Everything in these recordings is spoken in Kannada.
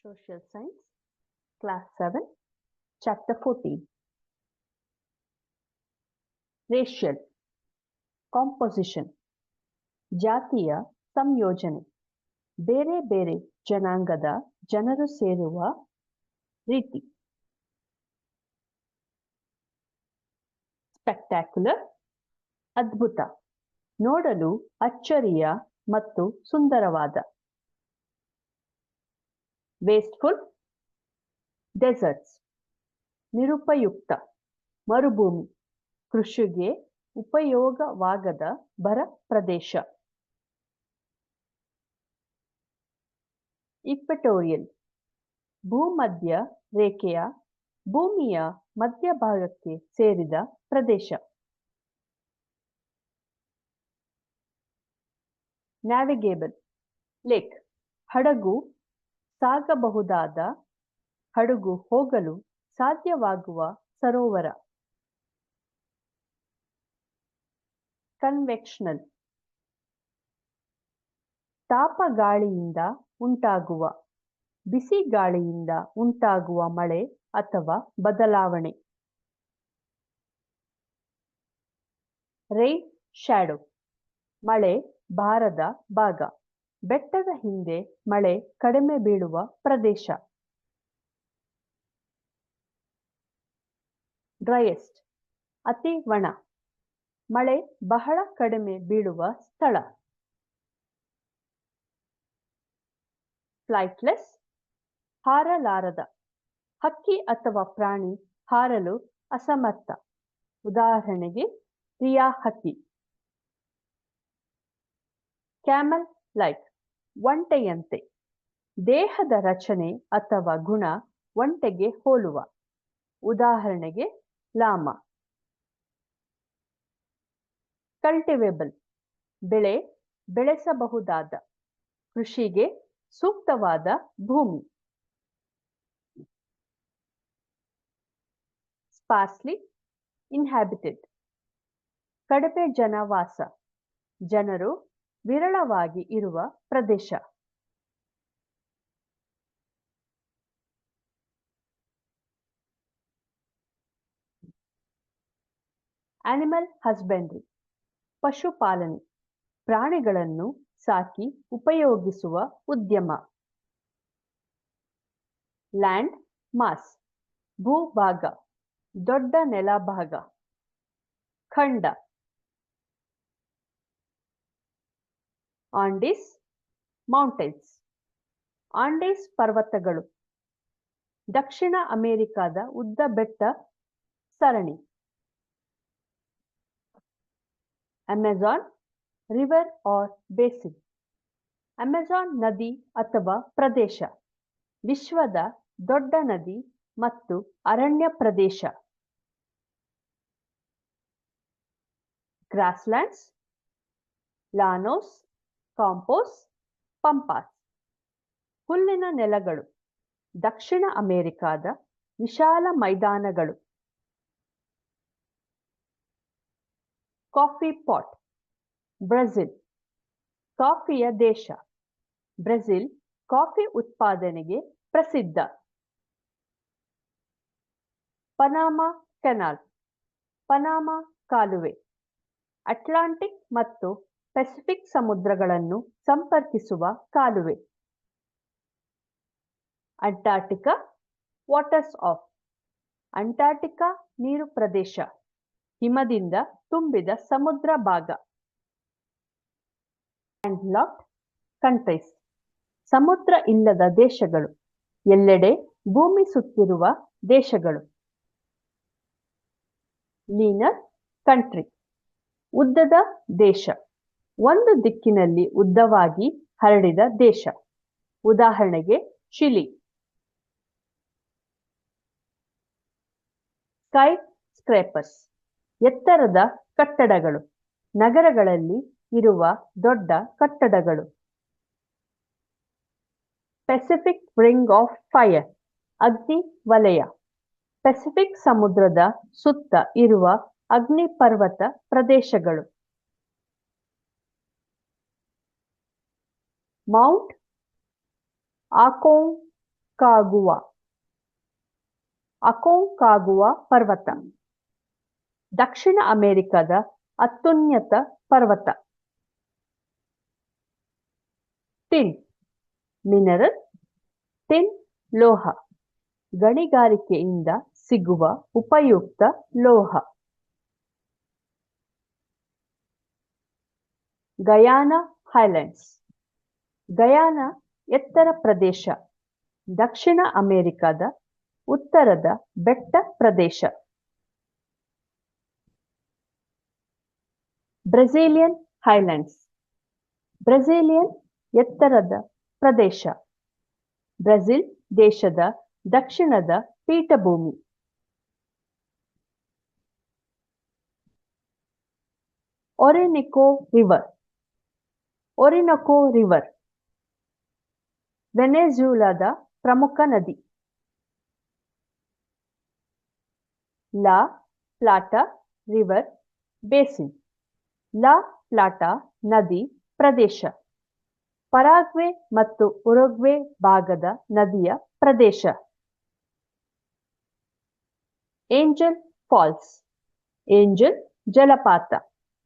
Social Science, Class 7, Chapter 14. Racial Composition. ಜಾತಿಯ ಸಂಯೋಜನೆ. ಬೇರೆ ಬೇರೆ ಜನಾಂಗದ ಜನರು ಸೇರುವ ರೀತಿ. ಸ್ಪೆಕ್ಟ್ಯಾಕ್ಯುಲರ್, ಅದ್ಭುತ, ನೋಡಲು ಅಚ್ಚರಿಯ ಮತ್ತು ಸುಂದರವಾದ. ವೇಸ್ಟ್ಫುಲ್, ಡೆಸರ್ಟ್ಸ್, ನಿರುಪಯುಕ್ತ, ಮರುಭೂಮಿ, ಕೃಷಿಗೆ ಉಪಯೋಗವಾಗದ ಬರ ಪ್ರದೇಶ. ಈಕ್ವೆಟೋರಿಯಲ್, ಭೂಮಧ್ಯ ರೇಖೆಯ ಭೂಮಿಯ ಮಧ್ಯಭಾಗಕ್ಕೆ ಸೇರಿದ ಪ್ರದೇಶ. ನ್ಯಾವಿಗೇಬಲ್, ಲೇಕ್, ಹಡಗು ಸಾಗಬಹುದಾದ, ಹಡಗು ಹೋಗಲು ಸಾಧ್ಯವಾಗುವ ಸರೋವರ. ಕನ್ವೆಕ್ಷನಲ್, ತಾಪ ಗಾಳಿಯಿಂದ ಉಂಟಾಗುವ, ಬಿಸಿ ಗಾಳಿಯಿಂದ ಉಂಟಾಗುವ ಮಳೆ ಅಥವಾ ಬದಲಾವಣೆ. ರೈನ್ ಶ್ಯಾಡೋ, ಮಳೆ ಬಾರದ ಭಾಗ, ಬೆಟ್ಟದ ಹಿಂದೆ ಮಳೆ ಕಡಿಮೆ ಬೀಳುವ ಪ್ರದೇಶ. ಡ್ರೈಯೆಸ್ಟ್, ಅತಿ ಒಣ, ಮಳೆ ಬಹಳ ಕಡಿಮೆ ಬೀಳುವ ಸ್ಥಳ. ಫ್ಲೈಟ್ಲೆಸ್, ಹಾರಲಾರದ, ಹಕ್ಕಿ ಅಥವಾ ಪ್ರಾಣಿ ಹಾರಲು ಅಸಮರ್ಥ. ಉದಾಹರಣೆಗೆ ರಿಯಾ ಹಕ್ಕಿ. ಕ್ಯಾಮಲ್ ಲೈಕ್, ಒಂಟೆಯಂತೆ, ದೇಹದ ರಚನೆ ಅಥವಾ ಗುಣ ಒಂಟೆಗೆ ಹೋಲುವ. ಉದಾಹರಣೆಗೆ ಲಾಮ. ಕಲ್ಟಿವೇಬಲ್, ಬೆಳೆ ಬೆಳೆಸಬಹುದಾದ, ಕೃಷಿಗೆ ಸೂಕ್ತವಾದ ಭೂಮಿ. ಸ್ಪಾರ್ಸ್ಲಿ ಇನ್ಹ್ಯಾಬಿಟೆಡ್, ಕಡಿಮೆ ಜನವಾಸ, ಜನರು ವಿರಳವಾಗಿ ಇರುವ ಪ್ರದೇಶ. ಆನಿಮಲ್ ಹಸ್ಬೆಂಡ್ರಿ, ಪಶುಪಾಲನೆ, ಪ್ರಾಣಿಗಳನ್ನು ಸಾಕಿ ಉಪಯೋಗಿಸುವ ಉದ್ಯಮ. ಲ್ಯಾಂಡ್ ಮಾಸ್, ಭೂಭಾಗ, ದೊಡ್ಡ ನೆಲಭಾಗ. ಖಂಡ. ಆಂಡೀಸ್ ಮೌಂಟೇನ್ಸ್, ಆಂಡೀಸ್ ಪರ್ವತಗಳು, ದಕ್ಷಿಣ ಅಮೆರಿಕಾದ ಉದ್ದ ಬೆಟ್ಟ ಸರಣಿ. Amazon river or basin, Amazon ನದಿ ಅಥವಾ ಪ್ರದೇಶ, ವಿಶ್ವದ ದೊಡ್ಡ ನದಿ ಮತ್ತು ಅರಣ್ಯ ಪ್ರದೇಶ. ಗ್ರಾಸ್ಲ್ಯಾಂಡ್ಸ್, ಲಾನೋಸ್, ಕಾಂಪೋಸ್, ಪಂಪಾಸ್, ಹುಲ್ಲಿನ ನೆಲಗಳು, ದಕ್ಷಿಣ ಅಮೆರಿಕಾದ ವಿಶಾಲ ಮೈದಾನಗಳು. ಕಾಫಿ ಪಾಟ್, ಬ್ರೆಜಿಲ್, ಕಾಫಿಯ ದೇಶ. ಬ್ರೆಜಿಲ್ ಕಾಫಿ ಉತ್ಪಾದನೆಗೆ ಪ್ರಸಿದ್ಧ. ಪನಾಮಾ ಕೆನಾಲ್, ಪನಾಮಾ ಕಾಲುವೆ, ಅಟ್ಲಾಂಟಿಕ್ ಮತ್ತು ಪೆಸಿಫಿಕ್ ಸಮುದ್ರಗಳನ್ನು ಸಂಪರ್ಕಿಸುವ ಕಾಲುವೆ. ಅಂಟಾರ್ಟಿಕಾ ವಾಟರ್ಸ್ ಆಫ್, ಅಂಟಾರ್ಟಿಕಾ ನೀರು ಪ್ರದೇಶ, ಹಿಮದಿಂದ ತುಂಬಿದ ಸಮುದ್ರ ಭಾಗ. ಲ್ಯಾಂಡ್ಲಾಕ್ಡ್ ಕಂಟ್ರೀಸ್, ಸಮುದ್ರ ಇಲ್ಲದ ದೇಶಗಳು, ಎಲ್ಲೆಡೆ ಭೂಮಿ ಸುತ್ತಿರುವ ದೇಶಗಳು. ಲೀನರ್ ಕಂಟ್ರಿ, ಉದ್ದದ ದೇಶ, ಒಂದು ದಿಕ್ಕಿನಲ್ಲಿ ಉದ್ದವಾಗಿ ಹರಡಿದ ದೇಶ. ಉದಾಹರಣೆಗೆ ಚಿಲಿ. ಸ್ಕೈ ಸ್ಕ್ರೇಪರ್ಸ್, ಎತ್ತರದ ಕಟ್ಟಡಗಳು, ನಗರಗಳಲ್ಲಿ ಇರುವ ದೊಡ್ಡ ಕಟ್ಟಡಗಳು. ಪೆಸಿಫಿಕ್ ರಿಂಗ್ ಆಫ್ ಫೈರ್, ಅಗ್ನಿ ವಲಯ, ಪೆಸಿಫಿಕ್ ಸಮುದ್ರದ ಸುತ್ತ ಇರುವ ಅಗ್ನಿಪರ್ವತ ಪ್ರದೇಶಗಳು. ಮೌಂಟ್ ಆಕೋಂಕಾಗ್ವಾ ಕಾಗುವಾ. ಅಕೋಂಕಾಗುವಾ ಪರ್ವತ ದಕ್ಷಿಣ ಅಮೆರಿಕದ ಅತ್ಯುನ್ನತ ಪರ್ವತ. Tin mineral. ಟಿನ್ ಲೋಹ, ಗಣಿಗಾರಿಕೆಯಿಂದ ಸಿಗುವ ಉಪಯುಕ್ತ ಲೋಹ. Guyana Highlands. ಗಯಾನಾ ಎತ್ತರ ಪ್ರದೇಶ, ದಕ್ಷಿಣ ಅಮೆರಿಕದ ಉತ್ತರದ ಬೆಟ್ಟ ಪ್ರದೇಶ. Brazilian Highlands. ಬ್ರೆಜಿಲಿಯನ್ ಎತ್ತರದ ಪ್ರದೇಶ, ಬ್ರೆಜಿಲ್ ದೇಶದ ದಕ್ಷಿಣದ ಪೀಠಭೂಮಿ. ಒರಿನಕೋ ರಿವರ್. ಒರಿನಕೋ ರಿವರ್ ವೆನೆಜುಲಾದ ಪ್ರಮುಖ ನದಿ. ಲಾ ಪ್ಲಾಟಾ ರಿವರ್ ಬೇಸಿನ್. ಲಾ ಪ್ಲಾಟಾ ನದಿ ಪ್ರದೇಶ, ಪರಾಗ್ವೆ ಮತ್ತು ಉರುಗ್ವೆ ಭಾಗದ ನದಿಯ ಪ್ರದೇಶ. Angel falls. ಏಂಜಲ್ ಜಲಪಾತ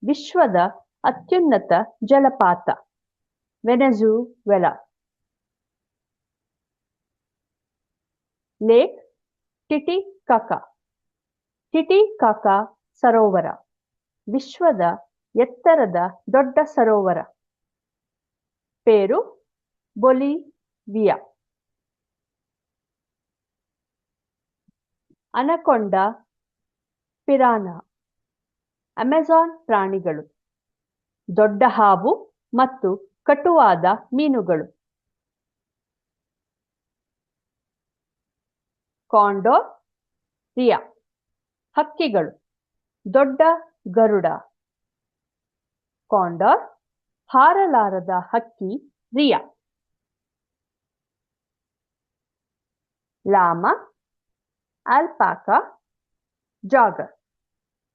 ವಿಶ್ವದ ಅತ್ಯುನ್ನತ ಜಲಪಾತ, ವೆನೆಜುವೆಲಾ. ಲೇಕ್ ಟಿಟಿಕಾಕಾ. ಟಿಟಿಕಾಕಾ ಸರೋವರ ವಿಶ್ವದ ಎತ್ತರದ ದೊಡ್ಡ ಸರೋವರ, ಪೇರು, ಬೊಲಿವಿಯಾ. ಅನಕೊಂಡಾ ಪಿರಾನಾ ಅಮೆಜಾನ್ ಪ್ರಾಣಿಗಳು, ದೊಡ್ಡ ಹಾವು ಮತ್ತು ಕಟುವಾದ ಮೀನುಗಳು. ಕಾಂಡೋರ್ ರಿಯಾ ಹಕ್ಕಿಗಳು, ದೊಡ್ಡ ಗರುಡ. ಕಾಂಡೋರ್ ಹಾರಲಾರದ ಹಕ್ಕಿ ರಿಯಾ. ಲಾಮಾ, ಆಲ್ಪಾಕಾ, ಜಾಗರ್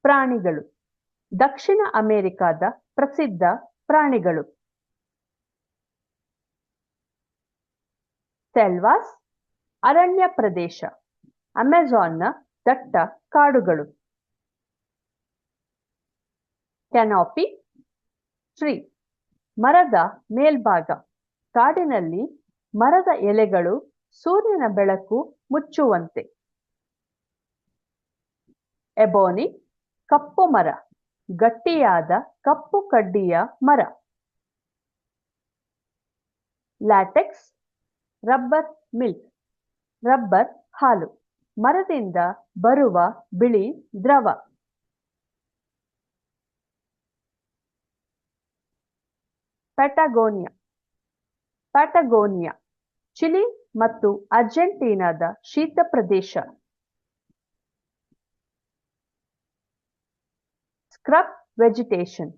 ಪ್ರಾಣಿಗಳು, ದಕ್ಷಿಣ ಅಮೆರಿಕದ ಪ್ರಸಿದ್ಧ ಪ್ರಾಣಿಗಳು. ಸೆಲ್ವಾಸ್ ಅರಣ್ಯ ಪ್ರದೇಶ, ಅಮೆಜಾನ್ನ ದಟ್ಟ ಕಾಡುಗಳು. ಕ್ಯಾನೋಪಿ ಟ್ರೀ ಮರದ ಮೇಲ್ಭಾಗ, ಕಾಡಿನಲ್ಲಿ ಮರದ ಎಲೆಗಳು ಸೂರ್ಯನ ಬೆಳಕು ಮುಚ್ಚುವಂತೆ. ಎಬೋನಿ ಕಪ್ಪು ಮರ, ಗಟ್ಟಿಯಾದ ಕಪ್ಪು ಕಡ್ಡಿಯ ಮರ. ಲ್ಯಾಟೆಕ್ಸ್ ರಬ್ಬರ್ ಮಿಲ್ಕ್, ರಬ್ಬರ್ ಹಾಲು, ಮರದಿಂದ ಬರುವ ಬಿಳಿ ದ್ರವ. ಪ್ಯಾಟಗೋನಿಯಾ. ಪ್ಯಾಟಗೋನಿಯಾ ಚಿಲಿ ಮತ್ತು ಅರ್ಜೆಂಟೀನಾದ ಶೀತ ಪ್ರದೇಶ. Scrub vegetation.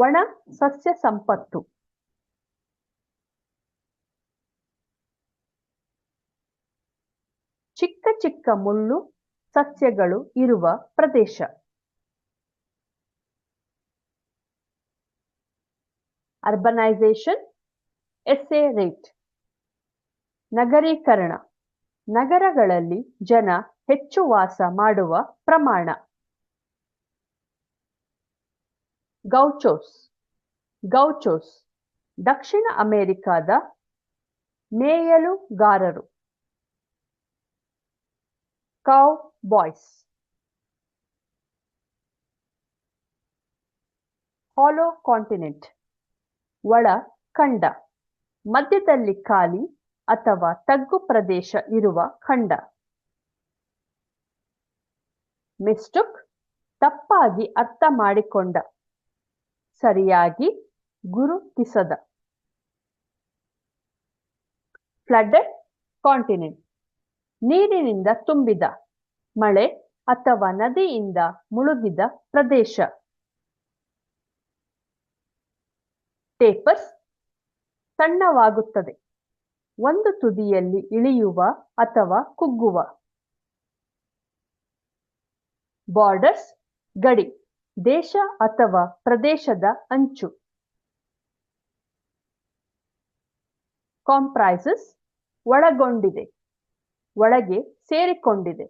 ಒಣ ಸಸ್ಯ ಸಂಪತ್ತು. ಚಿಕ್ಕ ಚಿಕ್ಕ ಮುಳ್ಳು ಸಸ್ಯಗಳು ಇರುವ ಪ್ರದೇಶ. Urbanisation essay rate. ನಗರೀಕರಣ, ನಗರಗಳಲ್ಲಿ ಜನ ಹೆಚ್ಚು ವಾಸ ಮಾಡುವ ಪ್ರಮಾಣ. ಗೌಚೋಸ್. ಗೌಚೋಸ್ ದಕ್ಷಿಣ ಅಮೆರಿಕದ ಮೇಯಲುಗಾರರು. Cowboys. ಹಾಲೋ ಕಾಂಟಿನೆಂಟ್ ಒಳ ಖಂಡ, ಮಧ್ಯದಲ್ಲಿ ಖಾಲಿ ಅಥವಾ ತಗ್ಗು ಪ್ರದೇಶ ಇರುವ ಖಂಡ. ಮಿಸ್ಟುಕ್ ತಪ್ಪಾಗಿ ಅರ್ಥ ಮಾಡಿಕೊಂಡ, ಸರಿಯಾಗಿ ಗುರುತಿಸದ. ಫ್ಲಡ್ಡೆಡ್ ಕಾಂಟಿನೆಂಟ್ ನೀರಿನಿಂದ ತುಂಬಿದ, ಮಳೆ ಅಥವಾ ನದಿಯಿಂದ ಮುಳುಗಿದ ಪ್ರದೇಶ. ಟೇಪರ್ಸ್ ಸಣ್ಣವಾಗುತ್ತದೆ, ಒಂದು ತುದಿಯಲ್ಲಿ ಇಳಿಯುವ ಅಥವಾ ಕುಗ್ಗುವ. ಬಾರ್ಡರ್ಸ್ ಗಡಿ, ದೇಶ ಅಥವಾ ಪ್ರದೇಶದ ಅಂಚು. ಕಾಂಪ್ರೈಸಸ್ ಒಳಗೊಂಡಿದೆ, ಒಳಗೆ ಸೇರಿಕೊಂಡಿದೆ.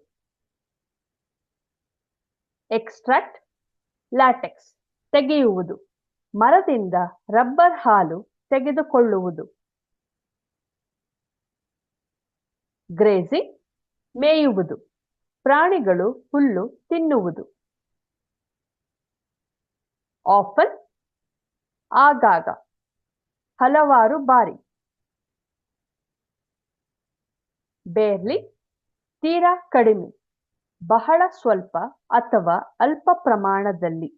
ಎಕ್ಸ್ಟ್ರಾಕ್ಟ್ ಲ್ಯಾಟೆಕ್ಸ್ ತೆಗೆಯುವುದು, ಮರದಿಂದ ರಬ್ಬರ್ ಹಾಲು ತೆಗೆದುಕೊಳ್ಳುವುದು. ಗ್ರೇಸಿಂಗ್ ಮೇಯುವುದು, ಪ್ರಾಣಿಗಳು ಹುಲ್ಲು ತಿನ್ನುವುದು. ಆಫನ್ ಆಗಾಗ, ಹಲವಾರು ಬಾರಿ. ಬೇರ್ಲಿ ತೀರಾ ಕಡಿಮೆ, ಬಹಳ ಸ್ವಲ್ಪ ಅಥವಾ ಅಲ್ಪ ಪ್ರಮಾಣದಲ್ಲಿ.